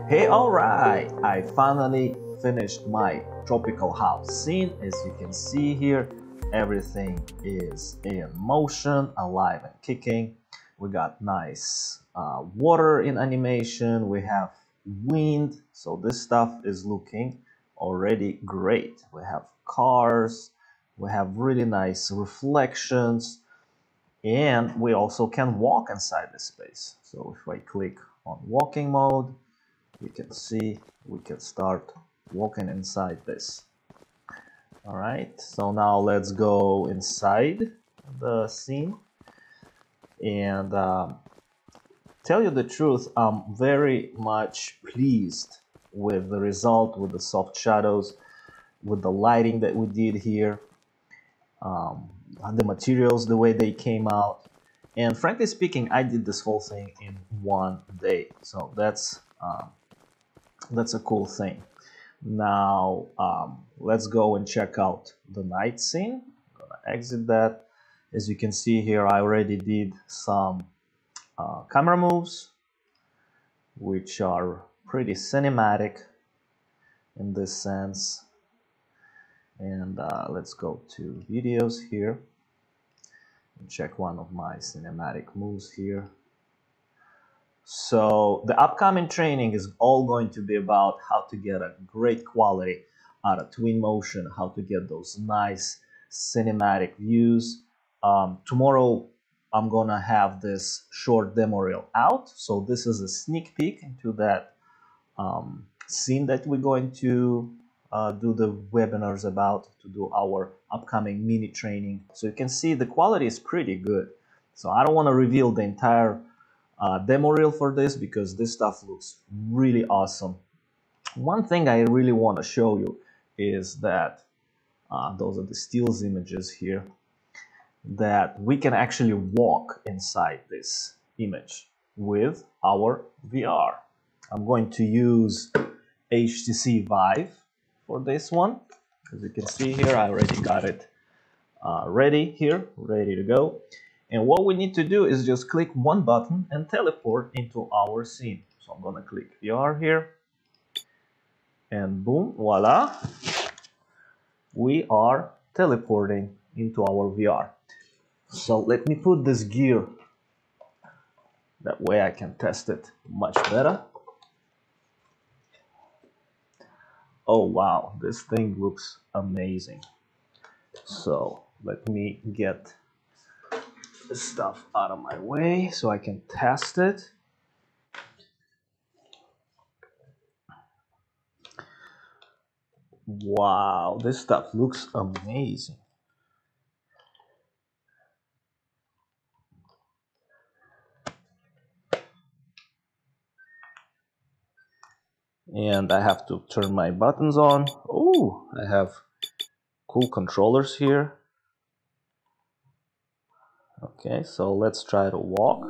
Hey, alright! I finally finished my tropical house scene. As you can see here, everything is in motion, alive and kicking. We got nice water in animation, we have wind, so this stuff is looking already great. We have cars, we have really nice reflections, and we also can walk inside the space. So if I click on walking mode, you can see we can start walking inside this. All right, so now let's go inside the scene, and tell you the truth, I'm very much pleased with the result, with the soft shadows, with the lighting that we did here, the materials, the way they came out. And frankly speaking, I did this whole thing in one day, so that's a cool thing. Now let's go and check out the night scene. I'm gonna exit that. As you can see here, I already did some camera moves, which are pretty cinematic in this sense. And let's go to videos here and check one of my cinematic moves here. So the upcoming training is all going to be about how to get a great quality out of Twinmotion, how to get those nice cinematic views. Tomorrow I'm gonna have this short demo reel out, so this is a sneak peek into that scene that we're going to do the webinars about, to do our upcoming mini training. So you can see the quality is pretty good. So I don't want to reveal the entire demo reel for this because this stuff looks really awesome. One thing I really want to show you is that those are the stills images here, that we can actually walk inside this image with our VR. I'm going to use HTC Vive for this one. As you can see here, I already got it ready to go. And what we need to do is just click one button and teleport into our scene. So I'm gonna click VR here, and boom, voila, we are teleporting into our VR. So let me put this gear, that way I can test it much better. Oh wow, this thing looks amazing. So let me get this stuff out of my way so I can test it. Wow, this stuff looks amazing. And I have to turn my buttons on. Oh, I have cool controllers here. Okay, so let's try to walk.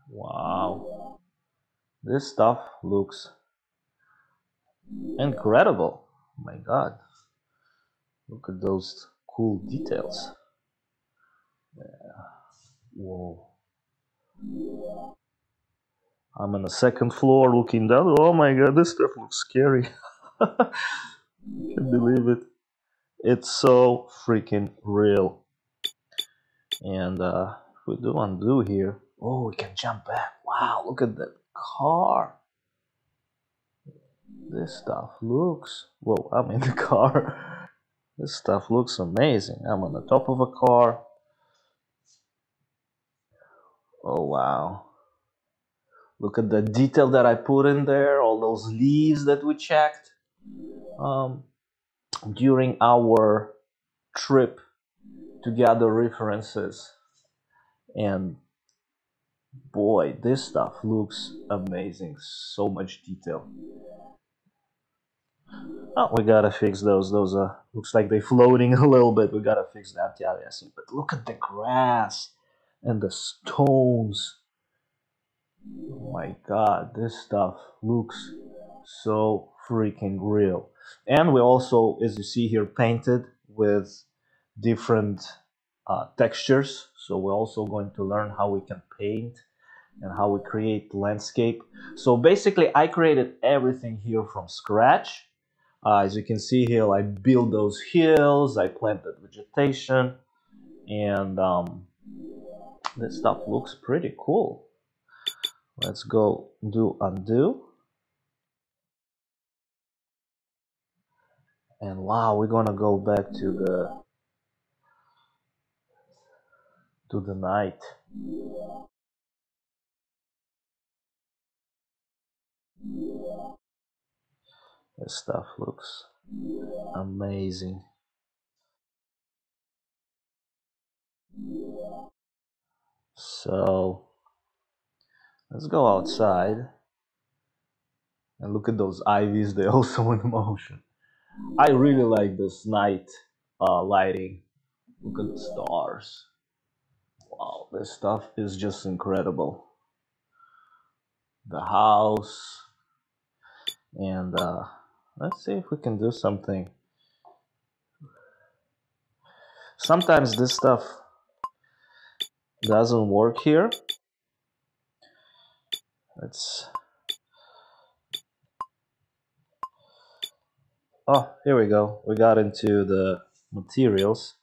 Wow, this stuff looks incredible. Oh my god, look at those cool details. Yeah. Whoa, I'm on the second floor looking down. Oh my god, this stuff looks scary. Can't believe it. It's so freaking real. And if we do undo here, oh, we can jump back. Wow, look at that car. This stuff looks, whoa, I'm in the car. This stuff looks amazing. I'm on the top of a car. Oh wow, look at the detail that I put in there, all those leaves that we checked during our trip to gather references. And boy, this stuff looks amazing. So much detail. Oh, we gotta fix those. Those looks like they're floating a little bit. We gotta fix that. Yeah, yes. But look at the grass and the stones. Oh my god, this stuff looks so freaking real. And we also, as you see here, painted with different textures. So we're also going to learn how we can paint and how we create landscape. So basically I created everything here from scratch. As you can see here, I built those hills, I planted vegetation, and this stuff looks pretty cool. Let's go do undo. And wow, we're gonna go back to the night. This stuff looks amazing. So let's go outside and look at those ivies. They're also in motion. I really like this night lighting. Look at the stars. Wow, this stuff is just incredible. The house, and let's see if we can do something. Sometimes this stuff doesn't work here. Let's. Oh, here we go. We got into the materials.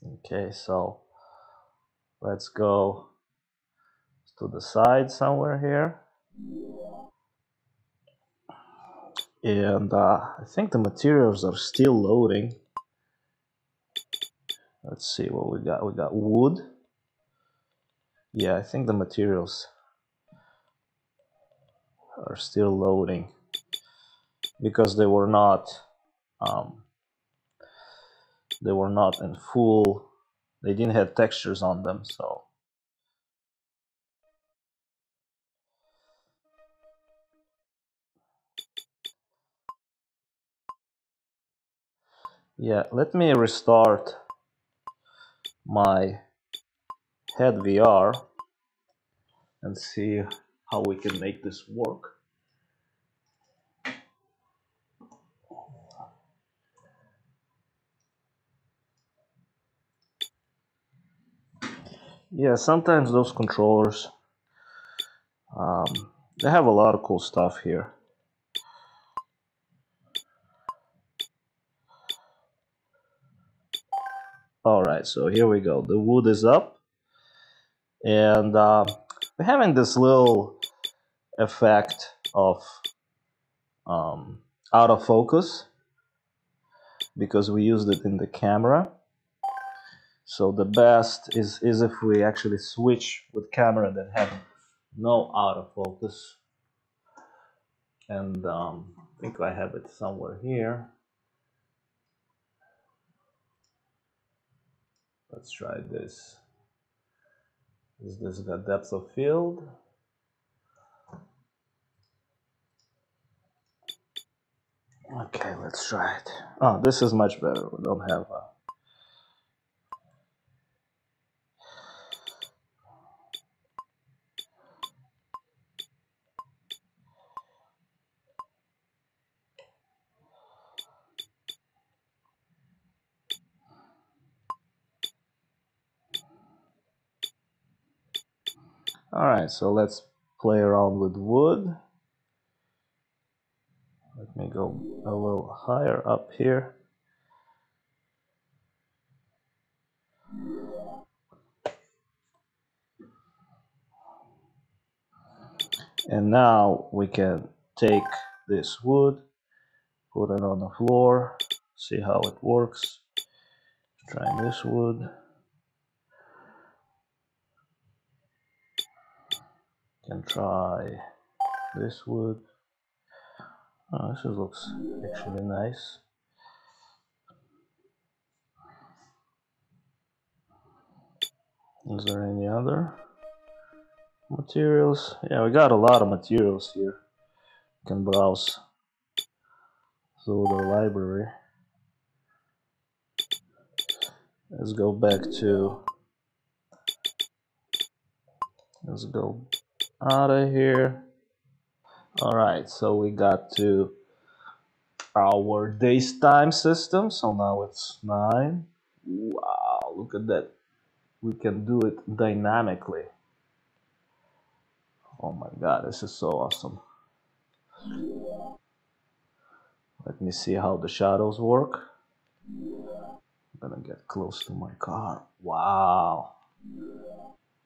Okay, so let's go to the side somewhere here. And I think the materials are still loading. Let's see what we got. We got wood. Yeah, I think the materials are still loading because they were not in full. They didn't have textures on them, so. Yeah, let me restart my head VR and see how we can make this work. Yeah, sometimes those controllers, they have a lot of cool stuff here. Alright, so here we go. The wood is up. And we're having this little effect of out of focus because we used it in the camera. So the best is if we actually switch with camera that have no out of focus. And I think I have it somewhere here. Let's try this. Is this got depth of field? Okay, let's try it. Oh, this is much better. We don't have a... Alright, so let's play around with wood. Let me go a little higher up here. And now we can take this wood, put it on the floor, see how it works. Try this wood. Can try this wood. Oh, this looks actually nice. Is there any other materials? Yeah, we got a lot of materials here. You can browse through the library. Let's go back to... Let's go out of here. Alright, so we got to our days time system. So now it's 9. Wow, look at that. We can do it dynamically. Oh my god, this is so awesome. Let me see how the shadows work. I'm gonna get close to my car. Wow.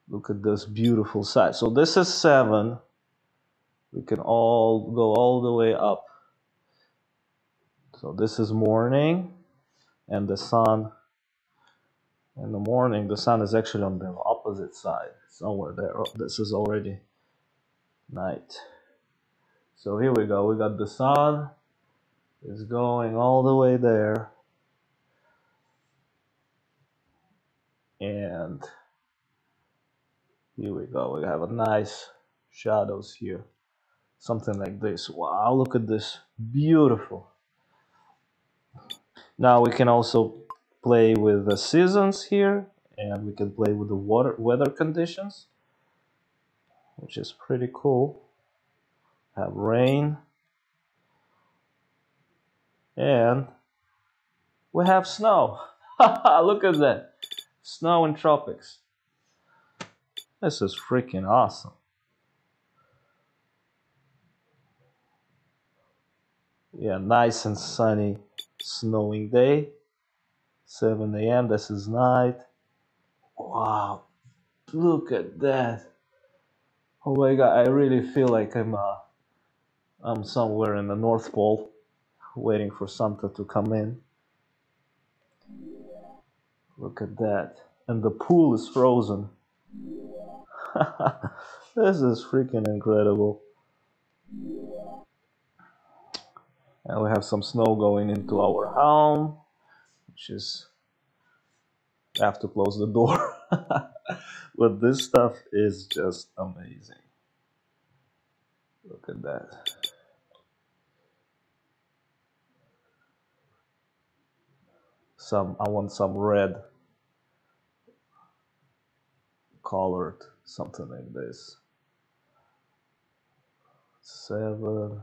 Look at this beautiful side. So this is 7. We can all go all the way up. So this is morning, and the sun, in the morning, the sun is actually on the opposite side, somewhere there. Oh, this is already night. So here we go. We got the sun is going all the way there. And here we go. We have a nice shadows here. Something like this. Wow, look at this. Beautiful. Now we can also play with the seasons here, and we can play with the weather conditions, which is pretty cool. Have rain, and we have snow. Look at that. Snow in tropics. This is freaking awesome. Yeah, nice and sunny, snowing day. 7 a.m. This is night. Wow, look at that. Oh my god, I really feel like I'm somewhere in the North Pole, waiting for Santa to come in. Look at that. And the pool is frozen. This is freaking incredible. And we have some snow going into our home, which is, I have to close the door. But this stuff is just amazing. Look at that. I want some red colored, something like this. 7,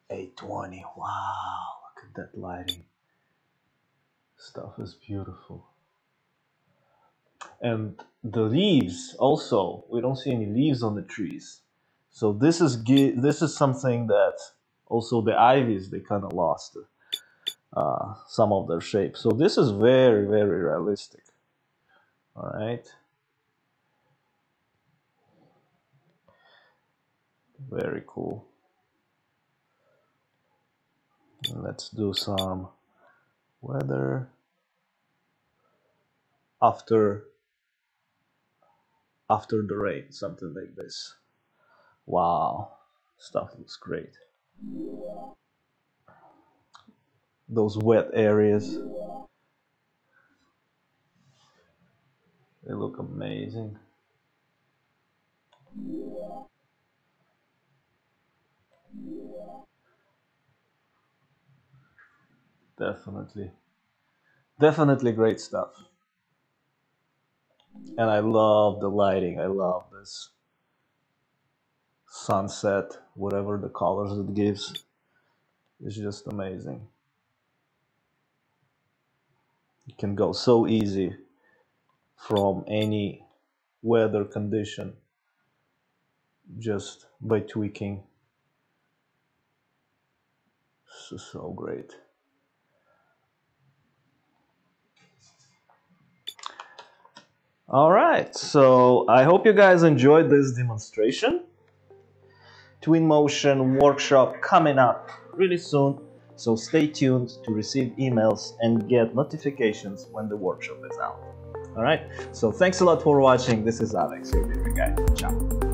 820. Wow, look at that lighting. Stuff is beautiful. And the leaves also, we don't see any leaves on the trees. So this is something that also the ivies, they kind of lost some of their shape. So this is very, very realistic. All right. Very cool. Let's do some weather after the rain, something like this. Wow, stuff looks great. Those wet areas, they look amazing. Definitely great stuff. And I love the lighting. I love this sunset, whatever the colors it gives. It's just amazing. You can go so easy from any weather condition just by tweaking. This is so great. All right, so I hope you guys enjoyed this demonstration. Twinmotion workshop coming up really soon, so stay tuned to receive emails and get notifications when the workshop is out. All right, so thanks a lot for watching. This is Alex, your favorite guy. Ciao.